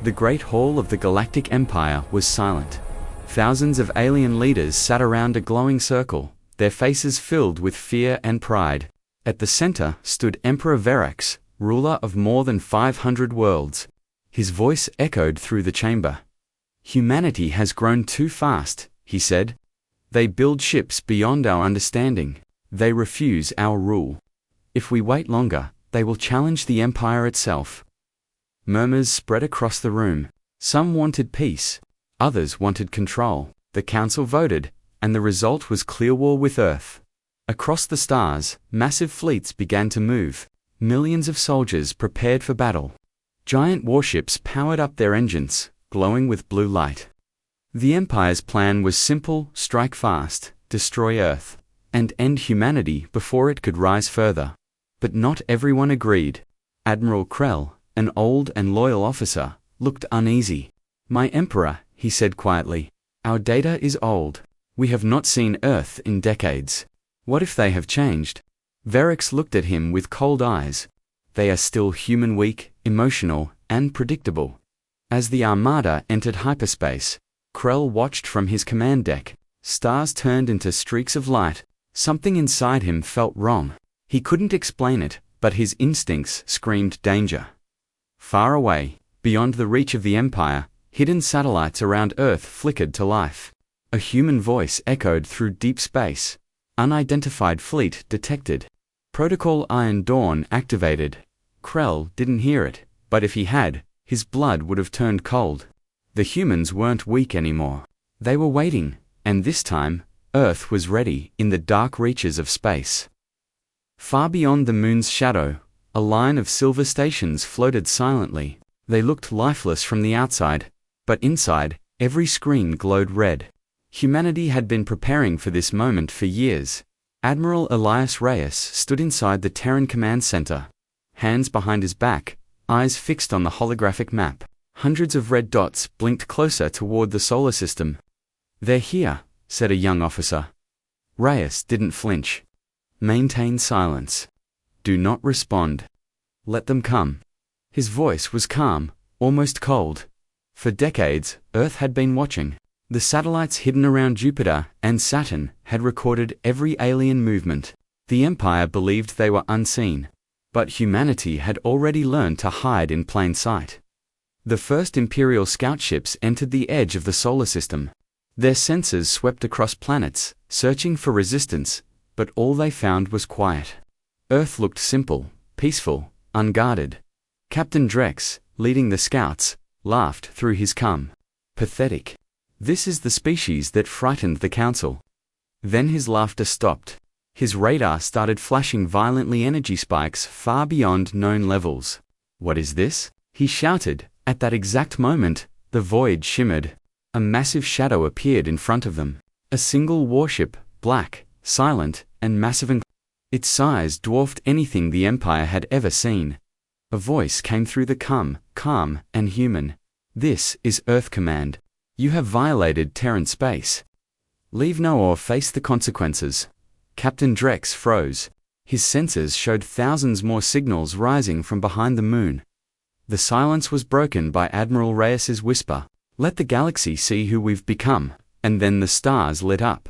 The Great Hall of the Galactic Empire was silent. Thousands of alien leaders sat around a glowing circle, their faces filled with fear and pride. At the center stood Emperor Verax, ruler of more than 500 worlds. His voice echoed through the chamber. "Humanity has grown too fast," he said. "They build ships beyond our understanding. They refuse our rule. If we wait longer, they will challenge the Empire itself." Murmurs spread across the room. Some wanted peace. Others wanted control. The council voted, and the result was clear war with Earth. Across the stars, massive fleets began to move. Millions of soldiers prepared for battle. Giant warships powered up their engines, glowing with blue light. The Empire's plan was simple: strike fast, destroy Earth, and end humanity before it could rise further. But not everyone agreed. Admiral Krell, an old and loyal officer, looked uneasy. "My Emperor," he said quietly, "our data is old. We have not seen Earth in decades. What if they have changed?" Verax looked at him with cold eyes. "They are still human, weak, emotional, and predictable." As the Armada entered hyperspace, Krell watched from his command deck. Stars turned into streaks of light. Something inside him felt wrong. He couldn't explain it, but his instincts screamed danger. Far away, beyond the reach of the Empire, hidden satellites around Earth flickered to life. A human voice echoed through deep space. "Unidentified fleet detected. Protocol Iron Dawn activated." Krell didn't hear it, but if he had, his blood would have turned cold. The humans weren't weak anymore. They were waiting, and this time, Earth was ready in the dark reaches of space. Far beyond the moon's shadow, a line of silver stations floated silently. They looked lifeless from the outside, but inside, every screen glowed red. Humanity had been preparing for this moment for years. Admiral Elias Reyes stood inside the Terran Command Center, hands behind his back, eyes fixed on the holographic map. Hundreds of red dots blinked closer toward the solar system. "They're here," said a young officer. Reyes didn't flinch. "Maintain silence. Do not respond. Let them come." His voice was calm, almost cold. For decades, Earth had been watching. The satellites hidden around Jupiter and Saturn had recorded every alien movement. The Empire believed they were unseen, but humanity had already learned to hide in plain sight. The first Imperial scout ships entered the edge of the solar system. Their sensors swept across planets, searching for resistance, but all they found was quiet. Earth looked simple, peaceful, unguarded. Captain Drex, leading the scouts, laughed through his cum. "Pathetic. This is the species that frightened the Council." Then his laughter stopped. His radar started flashing violently, energy spikes far beyond known levels. "What is this?" he shouted. At that exact moment, the void shimmered. A massive shadow appeared in front of them. A single warship, black, silent, and massive, and its size dwarfed anything the Empire had ever seen. A voice came through the calm and human. "This is Earth Command. You have violated Terran space. Leave now or face the consequences." Captain Drex froze. His sensors showed thousands more signals rising from behind the moon. The silence was broken by Admiral Reyes's whisper. "Let the galaxy see who we've become," and then the stars lit up.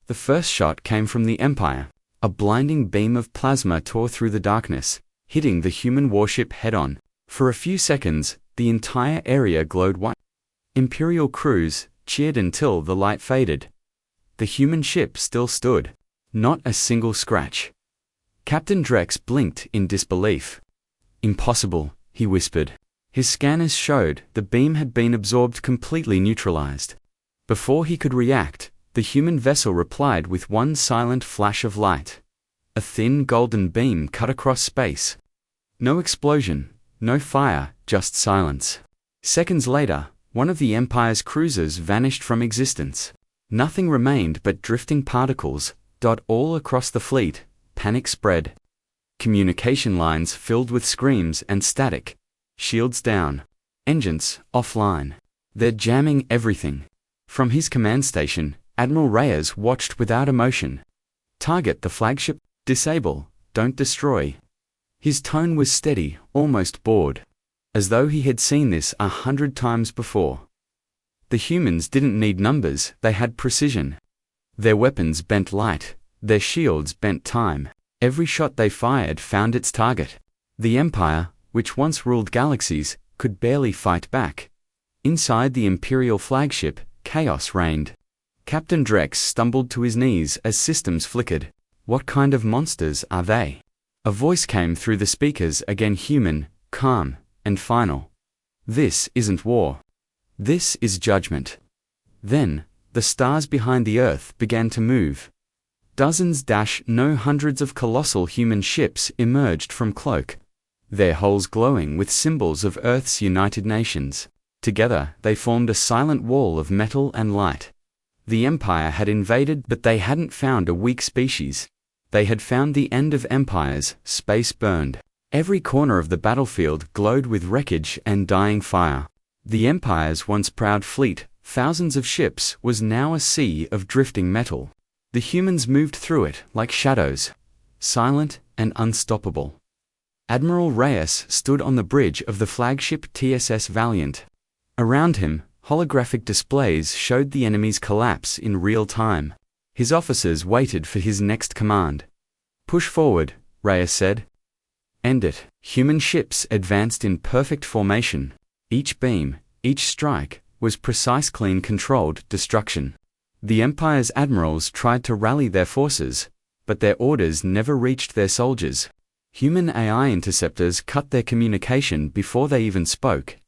The first shot came from the Empire. A blinding beam of plasma tore through the darkness, hitting the human warship head-on. For a few seconds, the entire area glowed white. Imperial crews cheered until the light faded. The human ship still stood. Not a single scratch. Captain Drex blinked in disbelief. "Impossible," he whispered. His scanners showed the beam had been absorbed, completely neutralized. Before he could react, the human vessel replied with one silent flash of light. A thin golden beam cut across space. No explosion, no fire, just silence. Seconds later, one of the Empire's cruisers vanished from existence. Nothing remained but drifting particles, all across the fleet. Panic spread. Communication lines filled with screams and static. Shields down. Engines offline. They're jamming everything. From his command station, Admiral Reyes watched without emotion. "Target the flagship. Disable. Don't destroy." His tone was steady, almost bored. as though he had seen this 100 times before. The humans didn't need numbers, they had precision. Their weapons bent light, their shields bent time. Every shot they fired found its target. The Empire, which once ruled galaxies, could barely fight back. Inside the Imperial flagship, chaos reigned. Captain Drex stumbled to his knees as systems flickered. What kind of monsters are they? A voice came through the speakers, again human, calm, and final. This isn't war. This is judgment. Then, the stars behind the Earth began to move. Dozens, no hundreds of colossal human ships emerged from cloak, their hulls glowing with symbols of Earth's United Nations. Together, they formed a silent wall of metal and light. The Empire had invaded, but they hadn't found a weak species. They had found the end of empires. Space burned. Every corner of the battlefield glowed with wreckage and dying fire. The Empire's once proud fleet, thousands of ships, was now a sea of drifting metal. The humans moved through it like shadows, silent and unstoppable. Admiral Reyes stood on the bridge of the flagship TSS Valiant. Around him, holographic displays showed the enemy's collapse in real time. His officers waited for his next command. "Push forward," Reyes said. "End it." Human ships advanced in perfect formation. Each beam, each strike, was precise, clean, controlled destruction. The Empire's admirals tried to rally their forces, but their orders never reached their soldiers. Human AI interceptors cut their communication before they even spoke.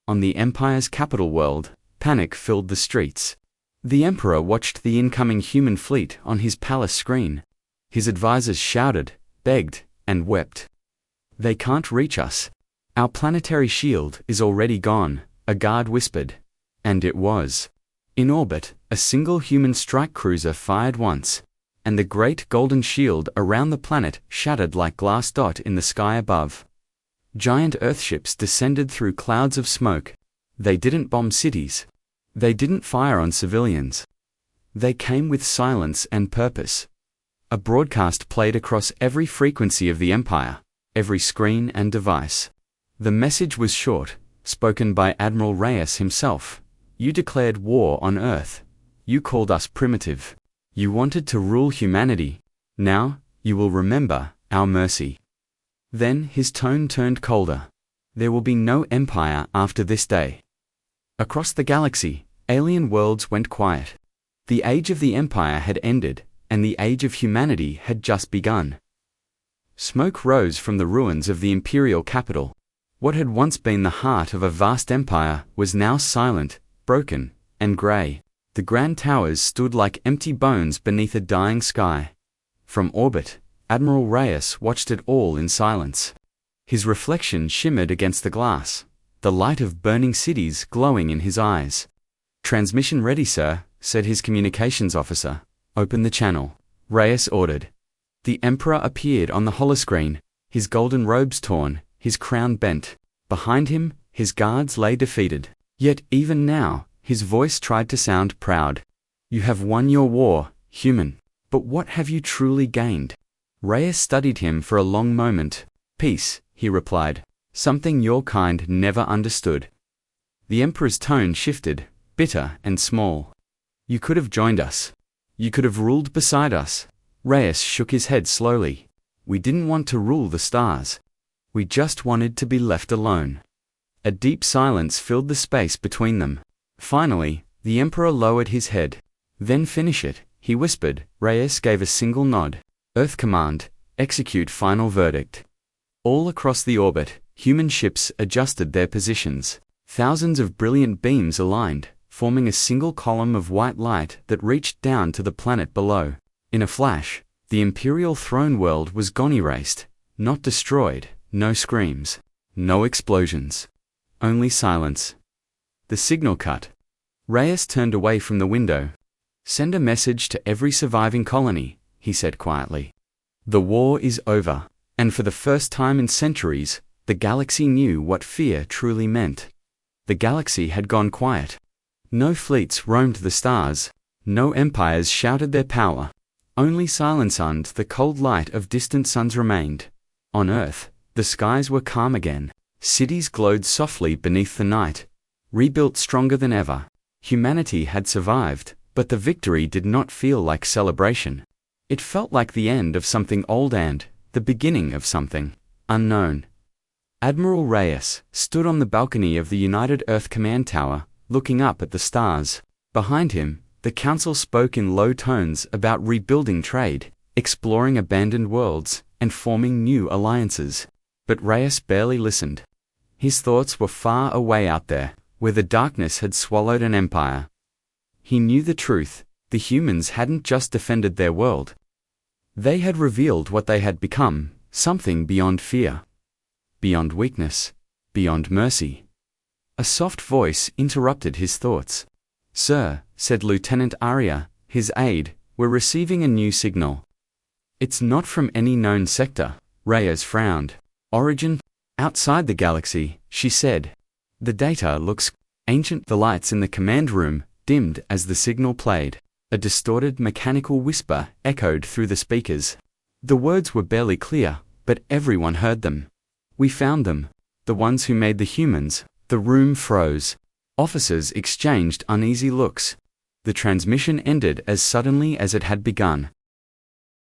On the Empire's capital world, panic filled the streets. The Emperor watched the incoming human fleet on his palace screen. His advisors shouted, begged, and wept. "They can't reach us. Our planetary shield is already gone," a guard whispered. And it was. In orbit, a single human strike cruiser fired once, and the great golden shield around the planet shattered like glass dot in the sky above. Giant Earthships descended through clouds of smoke. They didn't bomb cities. They didn't fire on civilians. They came with silence and purpose. A broadcast played across every frequency of the Empire, every screen and device. The message was short, spoken by Admiral Reyes himself. "You declared war on Earth. You called us primitive. You wanted to rule humanity. Now, you will remember our mercy." Then his tone turned colder. "There will be no empire after this day." Across the galaxy, alien worlds went quiet. The age of the Empire had ended, and the age of humanity had just begun. Smoke rose from the ruins of the imperial capital. What had once been the heart of a vast empire was now silent, broken, and grey. The grand towers stood like empty bones beneath a dying sky. From orbit, Admiral Reyes watched it all in silence. His reflection shimmered against the glass, the light of burning cities glowing in his eyes. "Transmission ready, sir," said his communications officer. "Open the channel," Reyes ordered. The Emperor appeared on the holoscreen, his golden robes torn, his crown bent. Behind him, his guards lay defeated. Yet even now, his voice tried to sound proud. "You have won your war, human. But what have you truly gained?" Reyes studied him for a long moment. "Peace," he replied. "Something your kind never understood." The Emperor's tone shifted, bitter and small. "You could have joined us. You could have ruled beside us." Reyes shook his head slowly. "We didn't want to rule the stars. We just wanted to be left alone." A deep silence filled the space between them. Finally, the Emperor lowered his head. "Then finish it," he whispered. Reyes gave a single nod. "Earth Command, execute final verdict." All across the orbit, human ships adjusted their positions. Thousands of brilliant beams aligned, forming a single column of white light that reached down to the planet below. In a flash, the Imperial throne world was gone, erased, not destroyed. No screams, no explosions, only silence. The signal cut. Reyes turned away from the window. "Send a message to every surviving colony," he said quietly. "The war is over." And for the first time in centuries, the galaxy knew what fear truly meant. The galaxy had gone quiet. No fleets roamed the stars. No empires shouted their power. Only silence and the cold light of distant suns remained. On Earth, the skies were calm again. Cities glowed softly beneath the night, rebuilt stronger than ever. Humanity had survived, but the victory did not feel like celebration. It felt like the end of something old and the beginning of something unknown. Admiral Reyes stood on the balcony of the United Earth Command Tower, looking up at the stars. Behind him, the Council spoke in low tones about rebuilding trade, exploring abandoned worlds, and forming new alliances. But Reyes barely listened. His thoughts were far away out there, where the darkness had swallowed an empire. He knew the truth: the humans hadn't just defended their world. They had revealed what they had become, something beyond fear, beyond weakness, beyond mercy. A soft voice interrupted his thoughts. "Sir," said Lieutenant Arya, his aide, "we're receiving a new signal." "It's not from any known sector." Reyes frowned. "Origin? Outside the galaxy," she said. "The data looks ancient." The lights in the command room dimmed as the signal played. A distorted mechanical whisper echoed through the speakers. The words were barely clear, but everyone heard them. "We found them. The ones who made the humans." The room froze. Officers exchanged uneasy looks. The transmission ended as suddenly as it had begun.